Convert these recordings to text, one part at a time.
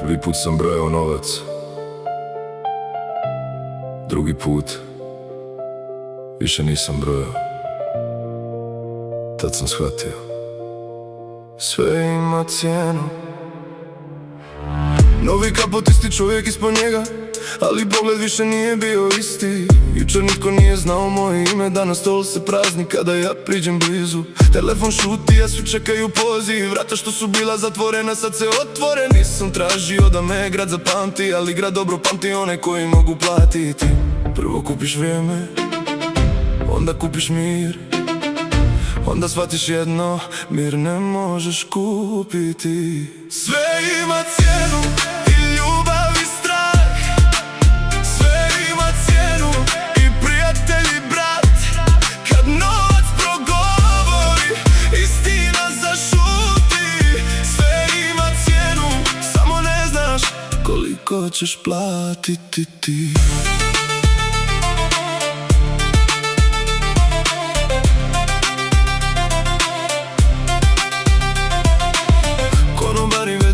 Prvi put sam brojao novac, drugi put više nisam brojao. Tad sam shvatio, sve ima cijenu. Novi kaput, isti čovjek ispod njega, ali pogled više nije bio isti. Jučer nitko nije znao moje ime, danas stol se prazni kada ja priđem blizu. Telefon šuti, a svi čekaju poziv. Vrata što su bila zatvorena sad se otvore. Nisam tražio da me grad zapamti, ali grad dobro pamti one koji mogu platiti. Prvo kupiš vrijeme, onda kupiš mir, onda shvatiš jedno, mir ne možeš kupiti. Sve ima cijenu, i ljubav i strah. Sve ima cijenu, i prijatelj i brat. Kad novac progovori, istina zašuti. Sve ima cijenu, samo ne znaš koliko ćeš platiti ti.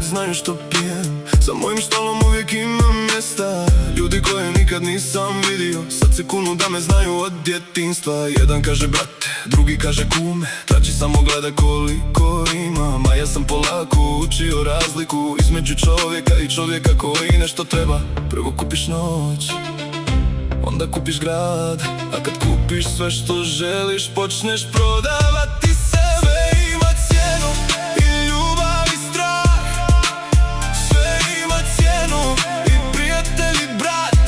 Znaju što pijem, za mojim stolom uvijek imam mjesta. Ljudi koje nikad nisam vidio, sad se kunu da me znaju od djetinjstva. Jedan kaže brate, drugi kaže kume, treći samo gleda koliko imam. A ja sam polako učio razliku između čovjeka i čovjeka koji nešto treba. Prvo kupiš noć, onda kupiš grad, a kad kupiš sve što želiš, počneš prodavati sebe. Sve ima cijenu, i ljubav i strah. Sve ima cijenu, i prijatelj i brat.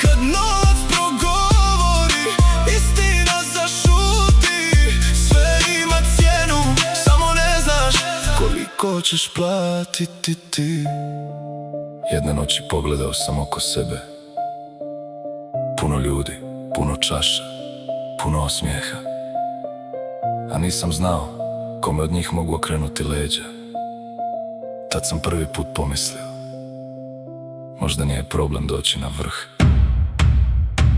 Kad novac progovori, istina zašuti. Sve ima cijenu, samo ne znaš koliko ćeš platiti ti. Jedne noći pogledao sam oko sebe. Puno ljudi, puno čaša, puno osmijeha, a nisam znao kome od njih mogu okrenuti leđa. Tad sam prvi put pomislio, možda nije problem doći na vrh,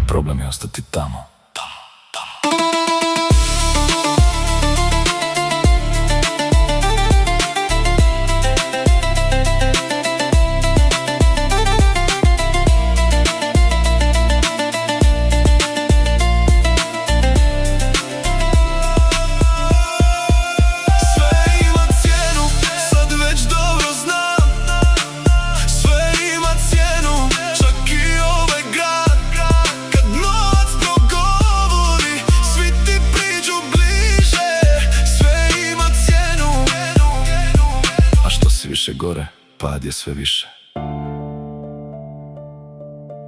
problem je ostati tamo. Više gore, pad je sve više.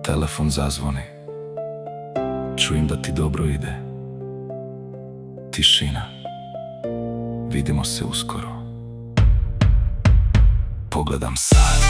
Telefon zazvoni, čujem da ti dobro ide. Tišina, vidimo se uskoro. Pogledam sad.